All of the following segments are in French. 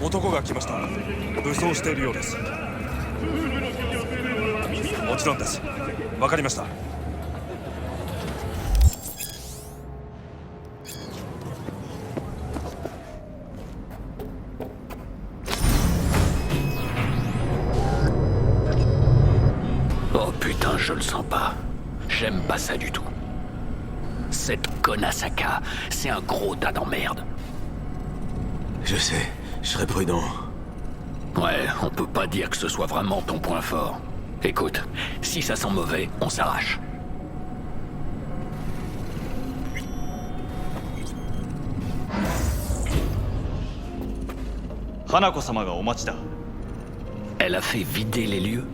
男が来ました。武装しているようです。もちろんです。わかりました。Oh putain, je le sens pas. J'aime pas ça du tout. Cette connasse Aka, c'est un gros tas d'emmerde. Je sais, je serai prudent. Ouais, on peut pas dire que ce soit vraiment ton point fort. Écoute, si ça sent mauvais, on s'arrache. Hanako-sama ga omachi da. Elle a fait vider les lieux?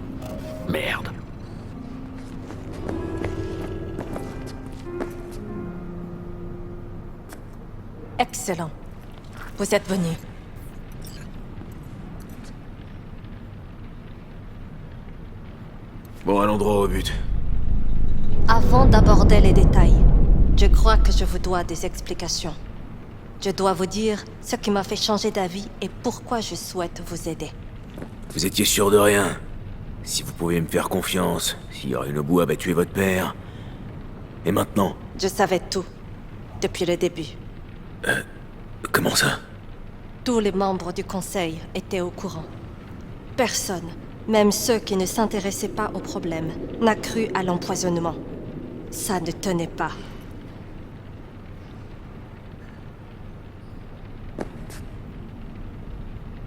Merde. Excellent. Vous êtes venu. Bon, allons droit au but. Avant d'aborder les détails, je crois que je vous dois des explications. Je dois vous dire ce qui m'a fait changer d'avis et pourquoi je souhaite vous aider. Vous étiez sûr de rien. Si vous pouviez me faire confiance, si Yorinobu avait tué votre père... Et maintenant? Je savais tout, depuis le début. Comment ça? Tous les membres du conseil étaient au courant. Personne, même ceux qui ne s'intéressaient pas au problème, n'a cru à l'empoisonnement. Ça ne tenait pas.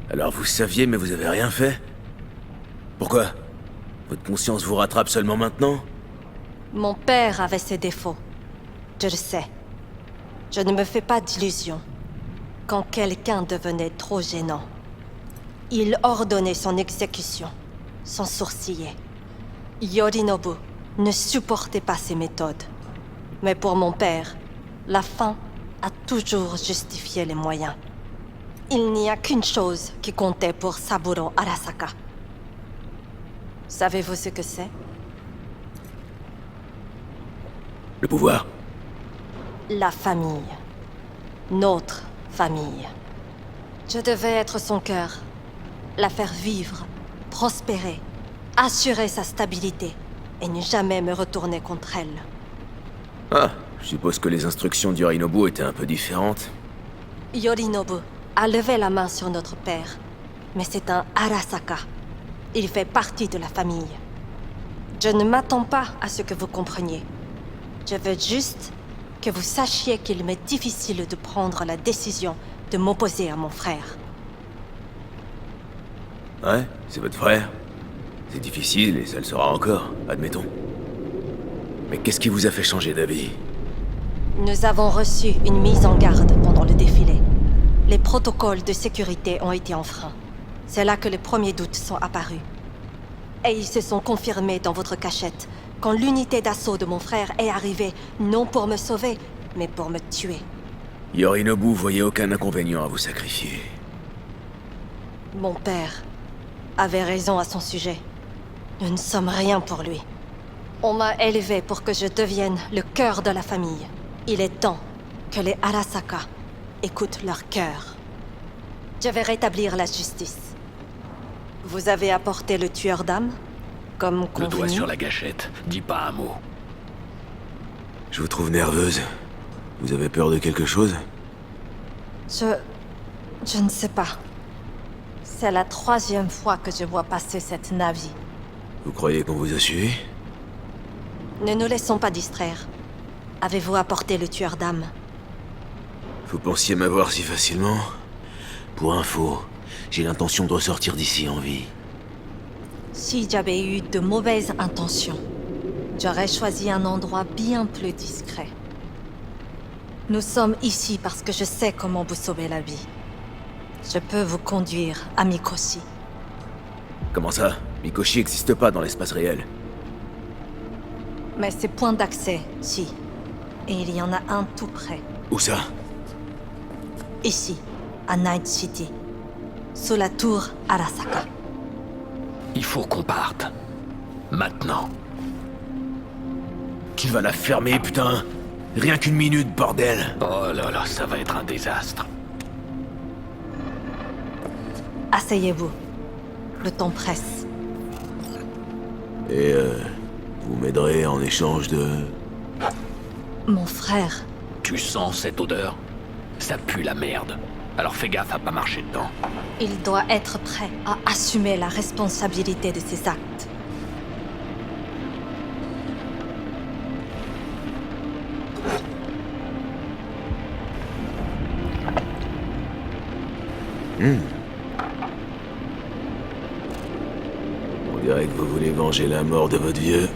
Alors vous saviez, mais vous avez rien fait? Pourquoi? Votre conscience vous rattrape seulement maintenant? Mon père avait ses défauts. Je le sais. Je ne me fais pas d'illusions. Quand quelqu'un devenait trop gênant, il ordonnait son exécution, sans sourciller. Yorinobu ne supportait pas ces méthodes. Mais pour mon père, la fin a toujours justifié les moyens. Il n'y a qu'une chose qui comptait pour Saburo Arasaka. Savez-vous ce que c'est? Le pouvoir? La famille. Notre famille. Je devais être son cœur. La faire vivre, prospérer, assurer sa stabilité et ne jamais me retourner contre elle. Ah, je suppose que les instructions d'Yorinobu étaient un peu différentes. Yorinobu a levé la main sur notre père, mais c'est un Arasaka. Il fait partie de la famille. Je ne m'attends pas à ce que vous compreniez. Je veux juste que vous sachiez qu'il m'est difficile de prendre la décision de m'opposer à mon frère. Ouais, c'est votre frère. C'est difficile et ça le sera encore, admettons. Mais qu'est-ce qui vous a fait changer d'avis? Nous avons reçu une mise en garde pendant le défilé. Les protocoles de sécurité ont été enfreints. C'est là que les premiers doutes sont apparus. Et ils se sont confirmés dans votre cachette, quand l'unité d'assaut de mon frère est arrivée, non pour me sauver, mais pour me tuer. Yorinobu voyait aucun inconvénient à vous sacrifier. Mon père avait raison à son sujet. Nous ne sommes rien pour lui. On m'a élevé pour que je devienne le cœur de la famille. Il est temps que les Arasaka écoutent leur cœur. Je vais rétablir la justice. Vous avez apporté le tueur d'âme, comme Le convenu. doigt sur la gâchette, dis pas un mot. Je vous trouve nerveuse. Vous avez peur de quelque chose? Je ne sais pas. C'est la 3e fois que je vois passer cette Navi. Vous croyez qu'on vous a suivi? Ne nous laissons pas distraire. Avez-vous apporté le tueur d'âme? Vous pensiez m'avoir si facilement? Pour info, j'ai l'intention de ressortir d'ici en vie. Si j'avais eu de mauvaises intentions, j'aurais choisi un endroit bien plus discret. Nous sommes ici parce que je sais comment vous sauver la vie. Je peux vous conduire à Mikoshi. Comment ça? Mikoshi n'existe pas dans l'espace réel. Mais c'est point d'accès, si. Et il y en a un tout près. Où ça? Ici, à Night City. Sous la tour Arasaka. Il faut qu'on parte. Maintenant. Tu vas la fermer, putain! Rien qu'une minute, bordel! Oh là là, ça va être un désastre. Asseyez-vous. Le temps presse. Et vous m'aiderez en échange de... Mon frère, Tu sens cette odeur? Ça pue la merde. Alors fais gaffe à pas marcher dedans. il doit être prêt à assumer la responsabilité de ses actes. On dirait que vous voulez venger la mort de votre vieux.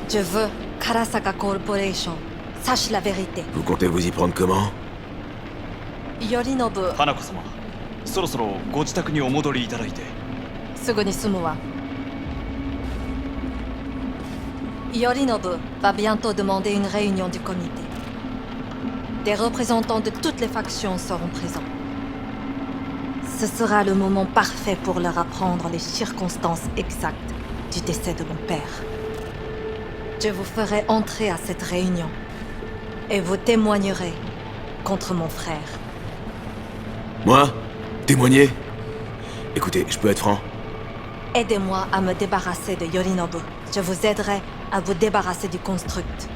Je veux qu'Arasaka Corporation sache la vérité. Vous comptez vous y prendre comment? Yorinobu, 花子様そろそろご自宅にお戻りいただいて Sugoni Sumuwa. Yorinobu va bientôt demander une réunion du comité. Des représentants de toutes les factions seront présents. Ce sera le moment parfait pour leur apprendre les circonstances exactes du décès de mon père. Je vous ferai entrer à cette réunion et vous témoignerez contre mon frère. Moi? Témoigner? Écoutez, je peux être franc? Aidez-moi à me débarrasser de Yorinobu. Je vous aiderai à vous débarrasser du construct.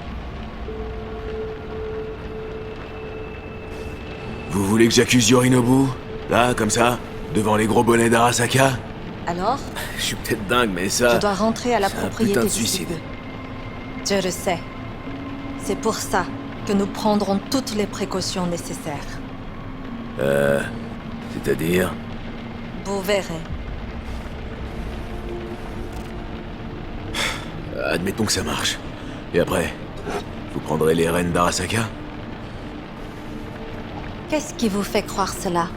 Vous voulez que j'accuse Yorinobu? Là, comme ça? Devant les gros bonnets d'Arasaka? Alors, Je suis peut-être dingue, mais ça... je dois rentrer à la c'est un propriété putain de du suicide. Sibu. Je le sais. C'est pour ça que nous prendrons toutes les précautions nécessaires. C'est-à-dire? Vous verrez. Admettons que ça marche. Et après? Vous prendrez les rênes d'Arasaka? Qu'est-ce qui vous fait croire cela?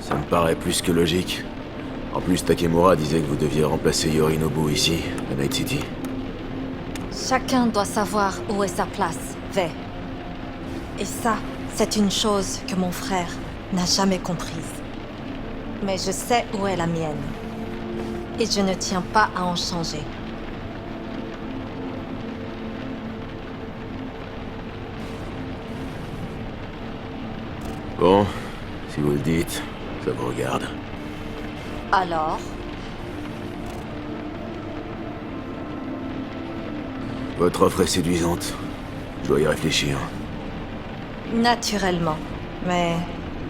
Ça me paraît plus que logique. En plus, Takemura disait que vous deviez remplacer Yorinobu ici, à Night City. Chacun doit savoir où est sa place, Vey. Et ça, c'est une chose que mon frère n'a jamais comprise. Mais je sais où est la mienne. Et je ne tiens pas à en changer. Bon, si vous le dites, ça vous regarde. Alors, Votre offre est séduisante. Je dois y réfléchir. naturellement. Mais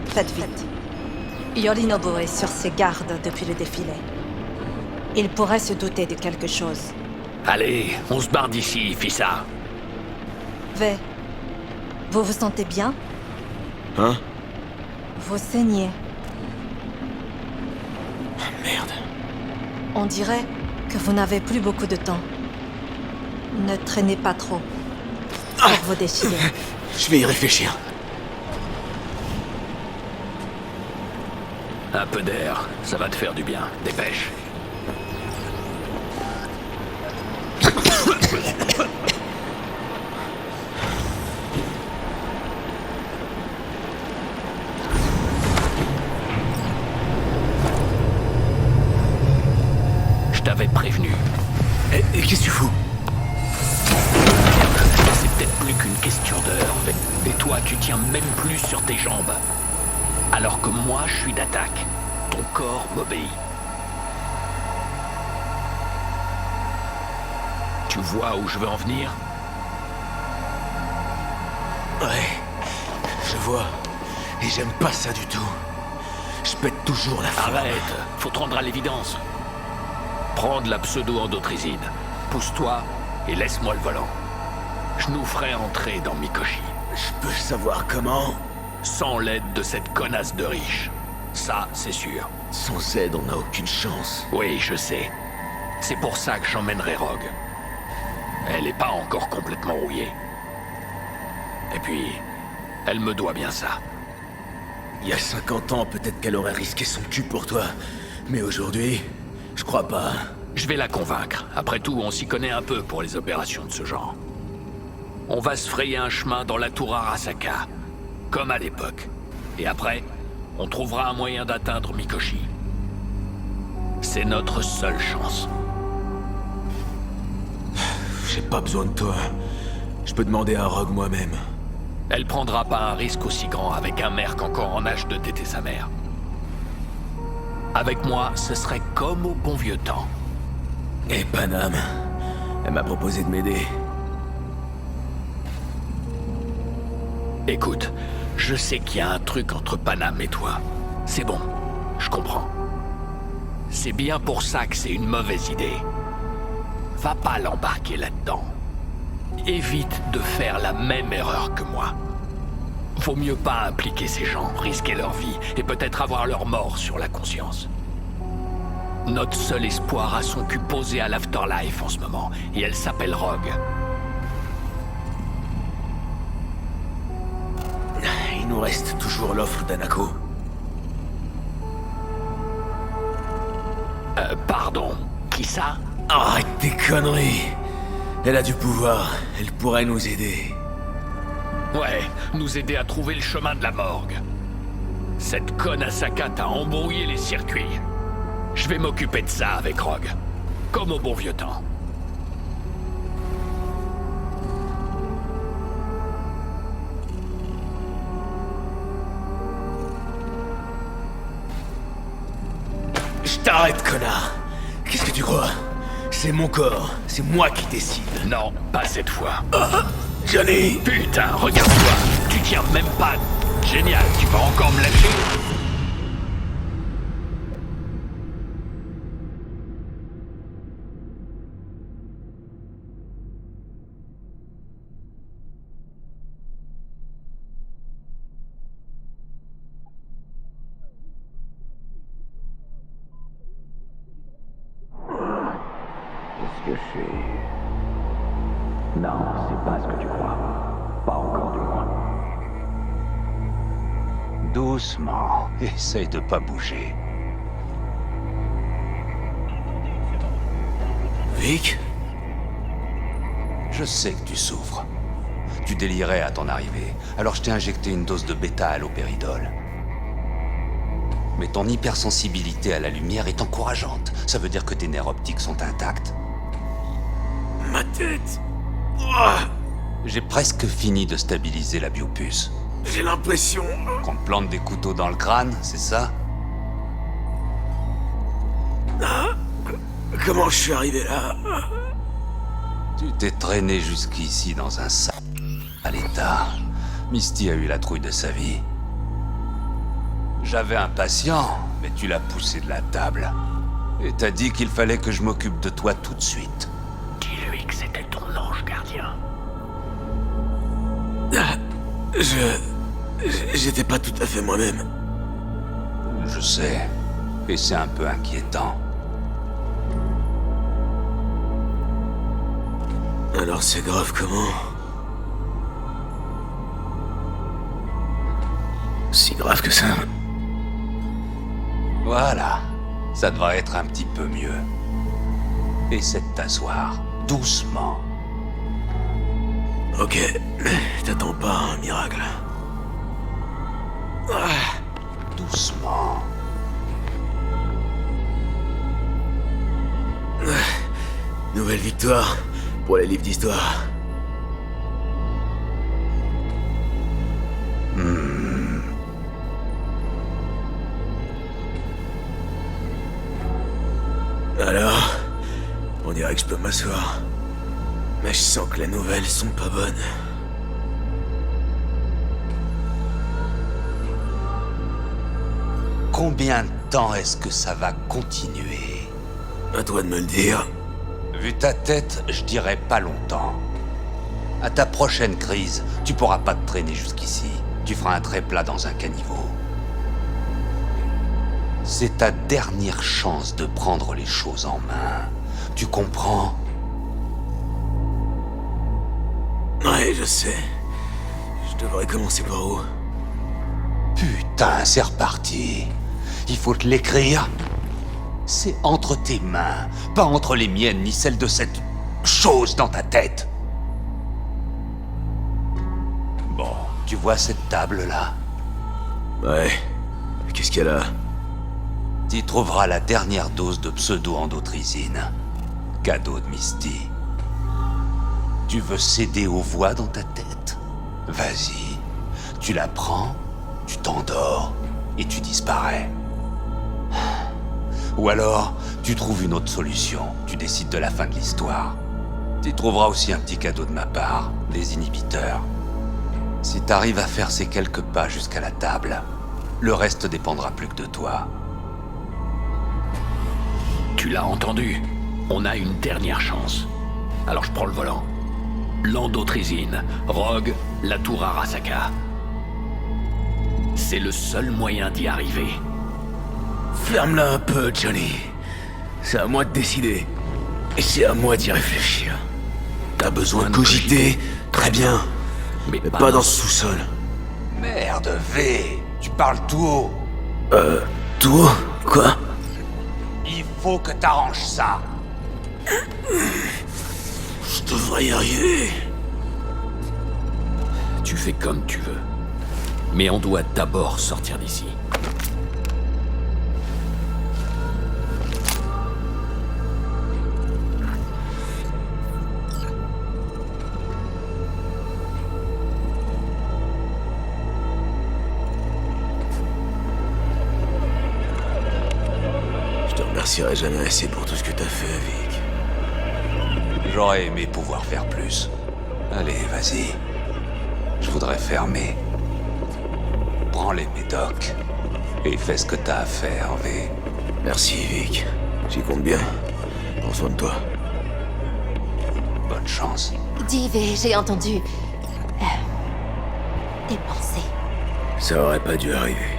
faites vite. Yorinobu est sur ses gardes depuis le défilé. Il pourrait se douter de quelque chose. Allez, on se barre d'ici, Fissa. Vey, vous vous sentez bien? Hein? Vous saignez. Merde. On dirait que vous n'avez plus beaucoup de temps. Ne traînez pas trop. Pour vous décider. Je vais y réfléchir. Un peu d'air, ça va te faire du bien. Dépêche. Je t'avais prévenu. Et qu'est-ce que tu fous? C'est peut-être plus qu'une question d'heure. Et toi, tu tiens même plus sur tes jambes. Alors que moi, je suis d'attaque. Ton corps m'obéit. Tu vois où je veux en venir? Ouais, je vois. Et j'aime pas ça du tout. Je pète toujours la forme. Arrête, faut te rendre à l'évidence. Prends de la pseudo-endothrésine. Pousse-toi et laisse-moi le volant. Je nous ferai entrer dans Mikoshi. Je peux savoir comment? Sans l'aide de cette connasse de riche. Ça, c'est sûr. Sans aide, on n'a aucune chance. Oui, je sais. C'est pour ça que j'emmènerai Rogue. Elle est pas encore complètement rouillée. Et puis, elle me doit bien ça. Il y a 50 ans, peut-être qu'elle aurait risqué son cul pour toi. Mais aujourd'hui, je crois pas. Je vais la convaincre. Après tout, on s'y connaît un peu pour les opérations de ce genre. On va se frayer un chemin dans la tour Arasaka, comme à l'époque. Et après, on trouvera un moyen d'atteindre Mikoshi. C'est notre seule chance. J'ai pas besoin de toi. Je peux demander à Rogue moi-même. Elle prendra pas un risque aussi grand avec un merc encore en âge de téter sa mère. Avec moi, ce serait comme au bon vieux temps. Et Panam, elle m'a proposé de m'aider. Écoute, je sais qu'il y a un truc entre Panam et toi. C'est bon, je comprends. C'est bien pour ça que c'est une mauvaise idée. Va pas l'embarquer là-dedans. Évite de faire la même erreur que moi. Vaut mieux pas impliquer ces gens, risquer leur vie et peut-être avoir leur mort sur la conscience. Notre seul espoir a son cul posé à l'Afterlife en ce moment, et elle s'appelle Rogue. Il nous reste toujours l'offre d'Anako. Pardon, qui ça? Arrête tes conneries. Elle a du pouvoir, elle pourrait nous aider. Ouais, nous aider à trouver le chemin de la morgue. Cette conne Asaka t'a embrouillé les circuits. Je vais m'occuper de ça avec Rogue. Comme au bon vieux temps. Je t'arrête, connard. Qu'est-ce que tu crois? C'est mon corps, c'est moi qui décide. Non, pas cette fois. Johnny! Putain, regarde-toi. Tu tiens même pas. Génial, tu vas encore me lâcher? Qu'est-ce que je fais? Non, c'est pas ce que tu crois. Pas encore du moins. Doucement, essaye de pas bouger. Vic? Je sais que tu souffres. Tu délirais à ton arrivée, alors je t'ai injecté une dose de bêta à l'opéridol. Mais ton hypersensibilité à la lumière est encourageante. Ça veut dire que tes nerfs optiques sont intacts. Ma tête. Oh, J'ai presque fini de stabiliser la biopuce. j'ai l'impression... Qu'on te plante des couteaux dans le crâne, c'est ça? Comment je suis arrivé là? Tu t'es traîné jusqu'ici dans un sac à l'état. Misty a eu la trouille de sa vie. J'avais un patient, mais tu l'as poussé de la table. Et t'as dit qu'il fallait que je m'occupe de toi tout de suite. Dis-lui que c'était ton ange gardien. J'étais pas tout à fait moi-même. Je sais. Et c'est un peu inquiétant. Alors c'est grave comment? Si grave que ça. Voilà. Ça devrait être un petit peu mieux. Essaie de t'asseoir. Doucement. Ok, t'attends pas un miracle. Doucement. Nouvelle victoire pour les livres d'histoire. Alors, on dirait que je peux m'asseoir. Mais je sens que les nouvelles sont pas bonnes. Combien de temps est-ce que ça va continuer? À toi de me le dire. Vu ta tête, je dirais pas longtemps. À ta prochaine crise, tu pourras pas te traîner jusqu'ici. Tu feras un tréplat dans un caniveau. C'est ta dernière chance de prendre les choses en main. Tu comprends? Ouais, je sais. Je devrais commencer par où? Putain, c'est reparti. Il faut te l'écrire. C'est entre tes mains, pas entre les miennes ni celles de cette chose dans ta tête. Bon, tu vois cette table-là? Ouais. Qu'est-ce qu'il y a là? Tu trouveras la dernière dose de pseudo-endothrysine. Cadeau de Misty. Tu veux céder aux voix dans ta tête? Vas-y. Tu la prends, tu t'endors et tu disparais. Ou alors, tu trouves une autre solution. Tu décides de la fin de l'histoire. Tu trouveras aussi un petit cadeau de ma part, les inhibiteurs. Si t'arrives à faire ces quelques pas jusqu'à la table, le reste dépendra plus que de toi. Tu l'as entendu. On a une dernière chance. Alors je prends le volant. L'endothrésine, Rogue, la tour Arasaka. C'est le seul moyen d'y arriver. Ferme-la un peu, Johnny. C'est à moi de décider. Et c'est à moi d'y réfléchir. T'as besoin de cogiter? Très bien. Mais Mais pas dans ce sous-sol. Merde, V, tu parles tout haut. Toi? Quoi? Il faut que t'arranges ça. Je devrais y arriver. Tu fais comme tu veux. Mais on doit d'abord sortir d'ici. Je te remercierai jamais assez pour tout ce que t'as fait, Vic. J'aurais aimé pouvoir faire plus. Allez, vas-y. Je voudrais fermer. Prends les médocs. Et fais ce que t'as à faire, V. Merci, Vic. J'y compte bien. Prends soin de toi. Bonne chance. Dis, V, j'ai entendu... tes pensées. Ça aurait pas dû arriver.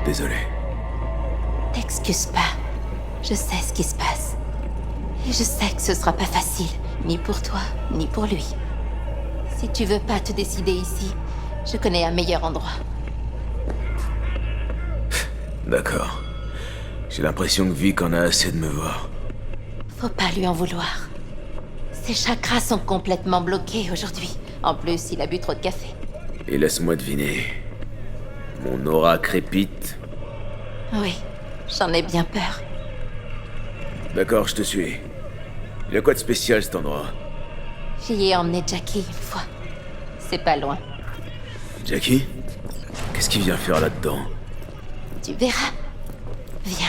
Désolé. T'excuses pas. Je sais ce qui se passe. Et je sais que ce sera pas facile, ni pour toi, ni pour lui. Si tu veux pas te décider ici, je connais un meilleur endroit. D'accord. J'ai l'impression que Vic en a assez de me voir. Faut pas lui en vouloir. Ses chakras sont complètement bloqués aujourd'hui. En plus, il a bu trop de café. Et laisse-moi deviner. Mon aura crépite. Oui, j'en ai bien peur. D'accord, je te suis. Il a quoi de spécial cet endroit? J'y ai emmené Jackie une fois. C'est pas loin. Jackie? Qu'est-ce qu'il vient faire là-dedans? Tu verras. Viens.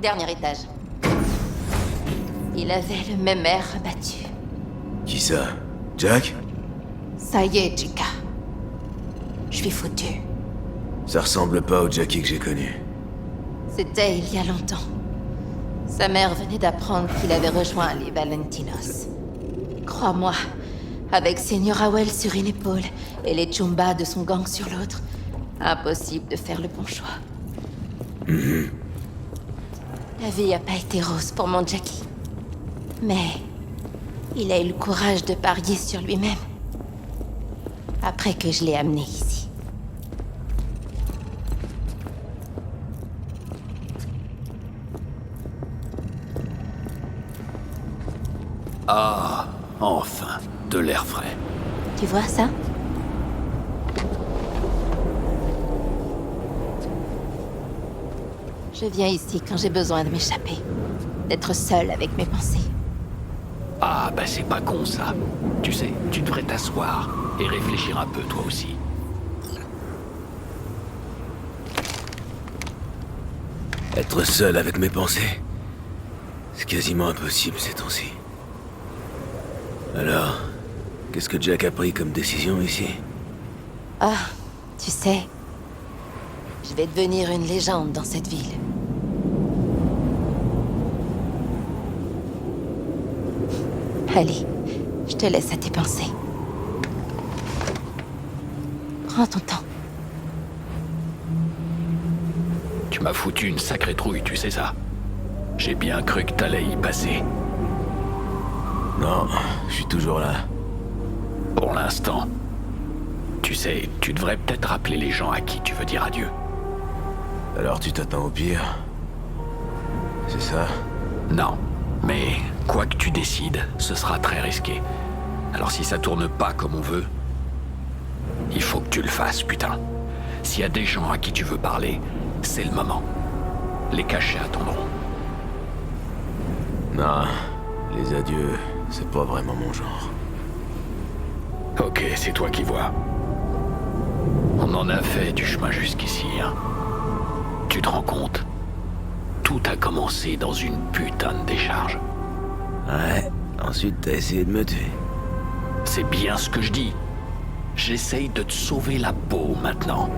Dernier étage. Il avait le même air abattu. Qui ça? Jack? Ça y est, Chica. Je suis foutu. Ça ressemble pas au Jackie que j'ai connu. C'était il y a longtemps. Sa mère venait d'apprendre qu'il avait rejoint les Valentinos. Crois-moi, avec Señora Well sur une épaule et les Chumba de son gang sur l'autre, impossible de faire le bon choix. La vie a pas été rose pour mon Jackie. Mais il a eu le courage de parier sur lui-même. Après que je l'ai amené ici. Ah, enfin, de l'air frais. Tu vois ça? Je viens ici quand j'ai besoin de m'échapper. D'être seule avec mes pensées. Ah, bah c'est pas con ça. Tu sais, tu devrais t'asseoir et réfléchir un peu toi aussi. Être seul avec mes pensées, c'est quasiment impossible ces temps-ci. Alors, qu'est-ce que Jack a pris comme décision ici? Ah, tu sais, je vais devenir une légende dans cette ville. Allez, je te laisse à tes pensées. Prends ton temps. Tu m'as foutu une sacrée trouille, tu sais ça. J'ai bien cru que t'allais y passer. Non, je suis toujours là. Pour l'instant. Tu sais, tu devrais peut-être rappeler les gens à qui tu veux dire adieu. Alors tu t'attends au pire? C'est ça? Non, mais quoi que tu décides, ce sera très risqué. Alors si ça tourne pas comme on veut, Il faut que tu le fasses, putain. S'il y a des gens à qui tu veux parler, c'est le moment. Les cachets attendront. Non, les adieux, c'est pas vraiment mon genre. Ok, c'est toi qui vois. On en a fait du chemin jusqu'ici, hein. Tu te rends compte? Tout a commencé dans une putain de décharge. Ouais, ensuite t'as essayé de me tuer. C'est bien ce que je dis. J'essaye de te sauver la peau maintenant.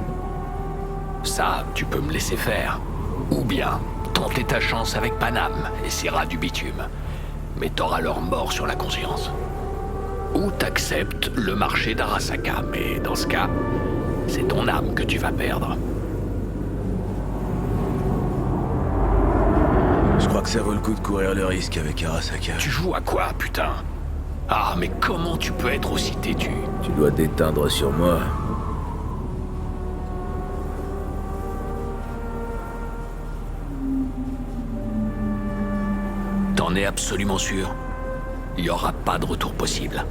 Ça, tu peux me laisser faire. Ou bien, tenter ta chance avec Panam et ses rats du bitume. Mais t'auras leur mort sur la conscience. Ou t'acceptes le marché d'Arasaka, mais dans ce cas, c'est ton âme que tu vas perdre. Je crois que ça vaut le coup de courir le risque avec Arasaka. Tu joues à quoi, putain? Ah, mais comment tu peux être aussi têtu? Tu dois t'éteindre sur moi. T'en es absolument sûr? Il n'y aura pas de retour possible.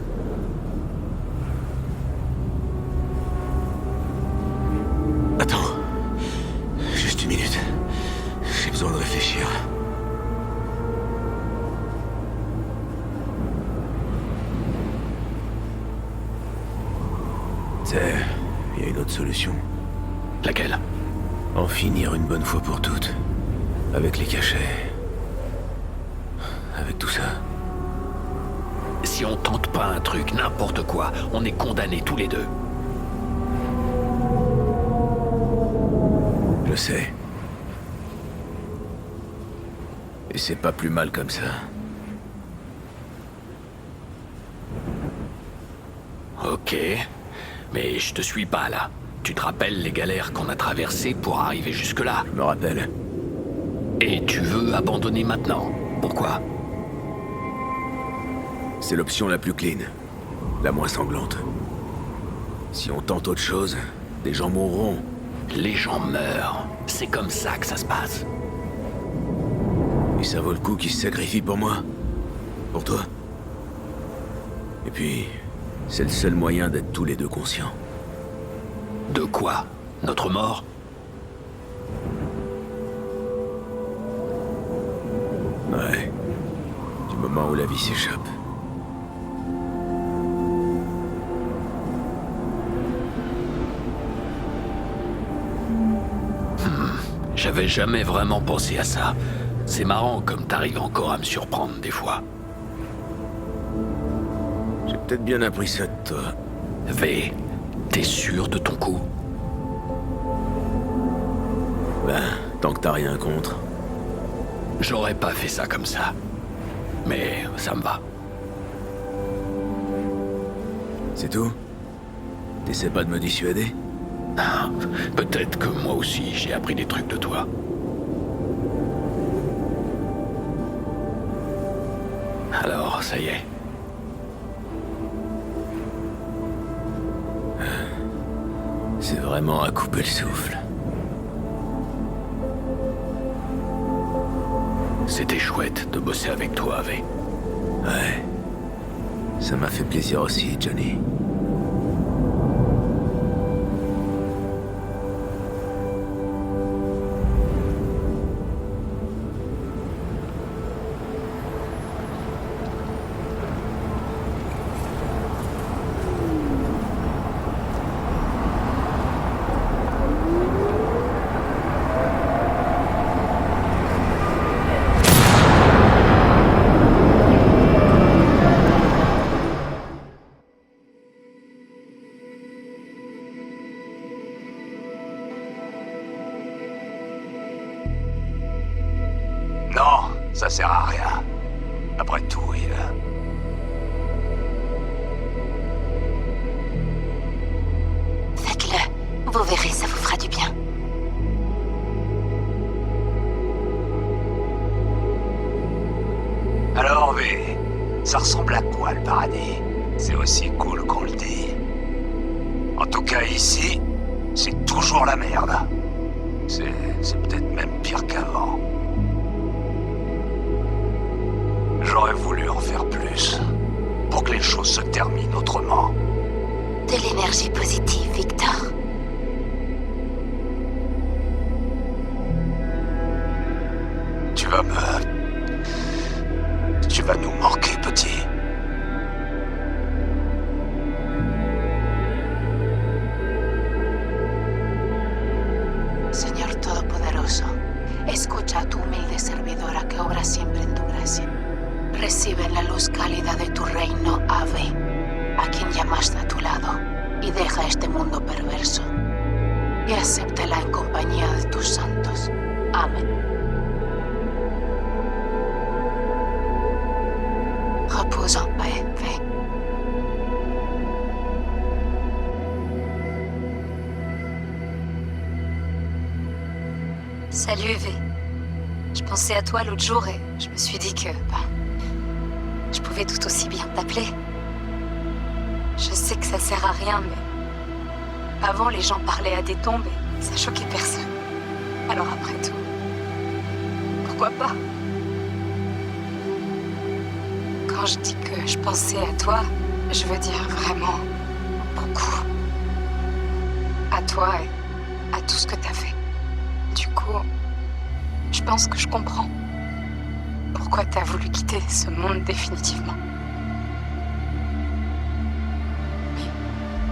Attends. Juste une minute. J'ai besoin de réfléchir. Il y a une autre solution. Laquelle? En finir une bonne fois pour toutes. Avec les cachets. Avec tout ça. Si on tente pas un truc, n'importe quoi, on est condamnés tous les deux. Je sais. Et c'est pas plus mal comme ça. Ok. Mais je te suis pas, là. Tu te rappelles les galères qu'on a traversées pour arriver jusque-là? Je me rappelle. Et tu veux abandonner maintenant? Pourquoi? C'est l'option la plus clean. La moins sanglante. Si on tente autre chose, des gens mourront. Les gens meurent. C'est comme ça que ça se passe. Et ça vaut le coup qu'ils se sacrifient pour moi? Pour toi? Et puis, c'est le seul moyen d'être tous les deux conscients. De quoi? Notre mort? Ouais. Du moment où la vie s'échappe. J'avais jamais vraiment pensé à ça. C'est marrant comme t'arrives encore à me surprendre des fois. J'ai peut-être bien appris ça de toi. V, t'es sûr de ton coup? Ben, tant que t'as rien contre. J'aurais pas fait ça comme ça. Mais ça me va. C'est tout? T'essaies pas de me dissuader? Ah, peut-être que moi aussi j'ai appris des trucs de toi. Alors, ça y est. C'est vraiment à couper le souffle. C'était chouette de bosser avec toi, V. Ouais. Ça m'a fait plaisir aussi, Johnny. Non, ça sert à rien. Après tout, Faites-le. Vous verrez, ça vous fera du bien. Alors, V, ça ressemble à quoi le paradis? C'est aussi cool qu'on le dit. En tout cas, ici, c'est toujours la merde. C'est peut-être même pire qu'avant. J'aurais voulu en faire plus, pour que les choses se terminent autrement. De l'énergie positive, Victor. Tu vas nous manquer, petit. Señor Todopoderoso, escucha a tu humilde servidora que obra siempre en tu gracia. Recibe la luz cálida de tu reino, Ave, a quien llamaste a tu lado, y deja este mundo perverso. Y acéptala en compañía de tus santos. Amén. Repose en paix, V. Salut V. Je pensais à toi l'autre jour et je me suis dit que, je pouvais tout aussi bien t'appeler. Je sais que ça sert à rien, mais avant les gens parlaient à des tombes et ça choquait personne. Alors après tout, pourquoi pas? Quand je dis que je pensais à toi, je veux dire vraiment beaucoup. À toi et à tout ce que t'as fait. Du coup, je pense que je comprends pourquoi t'as voulu quitter ce monde définitivement. Mais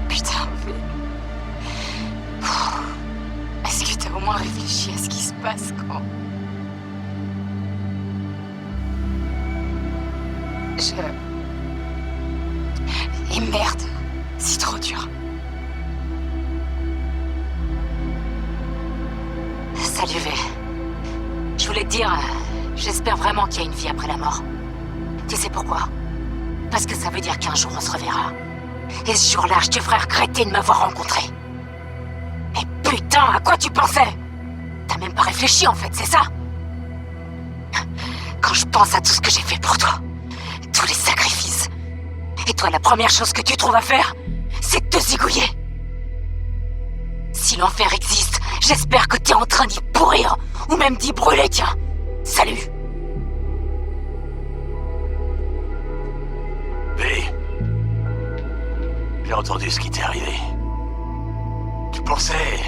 putain, est-ce que t'as au moins réfléchi à ce qui se passe quand... Et merde, c'est trop dur. Salut V. Je voulais te dire, j'espère vraiment qu'il y a une vie après la mort. Tu sais pourquoi? Parce que ça veut dire qu'un jour on se reverra. Et ce jour-là, je te ferai regretter de m'avoir rencontré. Mais putain, à quoi tu pensais? T'as même pas réfléchi en fait, c'est ça? Quand je pense à tout ce que j'ai fait pour toi, tous les sacrifices, et toi la première chose que tu trouves à faire, c'est de te zigouiller. Si l'enfer existe, j'espère que t'es en train d'y pourrir, ou même d'y brûler, tiens. Salut. V, j'ai entendu ce qui t'est arrivé. Tu pensais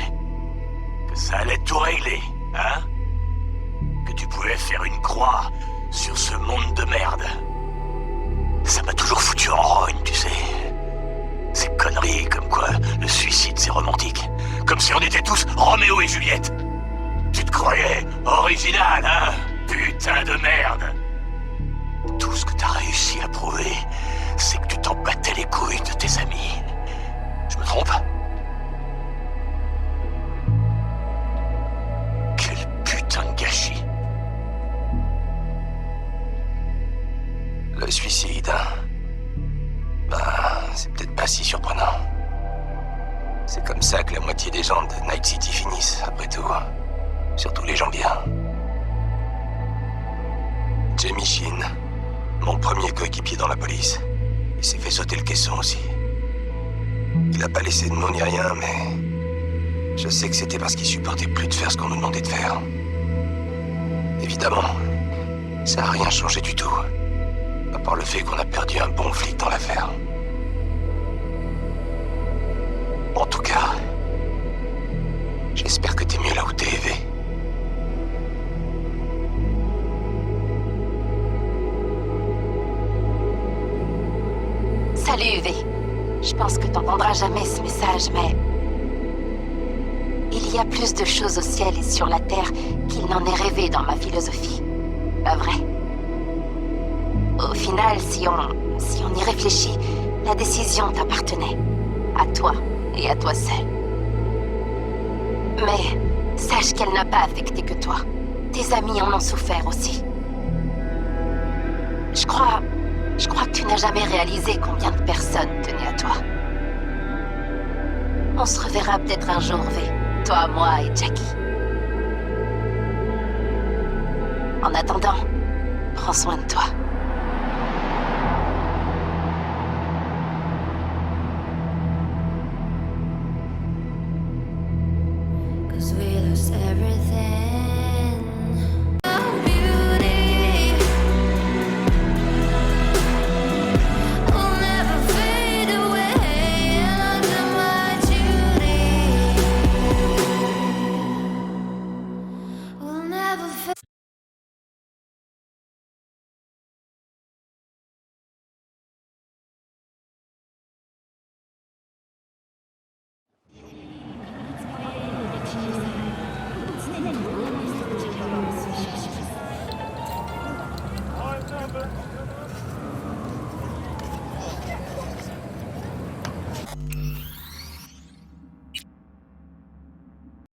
que ça allait tout régler, hein? Que tu pouvais faire une croix sur ce monde de merde. Ça m'a toujours foutu en rogne, tu sais. Ces conneries comme quoi le suicide c'est romantique. Comme si on était tous Roméo et Juliette. Tu te croyais original, hein? Putain de merde. Tout ce que t'as réussi à prouver, c'est que tu t'en battais les couilles de tes amis. Je me trompe? Quel putain de gâchis. Le suicide, c'est peut-être pas si surprenant. C'est comme ça que la moitié des gens de Night City finissent, après tout. Surtout les gens bien. Jamie Sheen, mon premier coéquipier dans la police, il s'est fait sauter le caisson aussi. Il a pas laissé de nom ni rien, mais... je sais que c'était parce qu'il supportait plus de faire ce qu'on nous demandait de faire. Évidemment, ça a rien changé du tout. À part le fait qu'on a perdu un bon flic dans l'affaire. En tout cas, j'espère que t'es mieux là où t'es, V. Salut V. Je pense que t'entendras jamais ce message, mais... il y a plus de choses au ciel et sur la terre qu'il n'en est rêvé dans ma philosophie. Pas vrai? Au final, si on y réfléchit, la décision t'appartenait. À toi et à toi seul. Mais sache qu'elle n'a pas affecté que toi. Tes amis en ont souffert aussi. Je crois que tu n'as jamais réalisé combien de personnes tenaient à toi. On se reverra peut-être un jour, V. Toi, moi et Jackie. En attendant, prends soin de toi.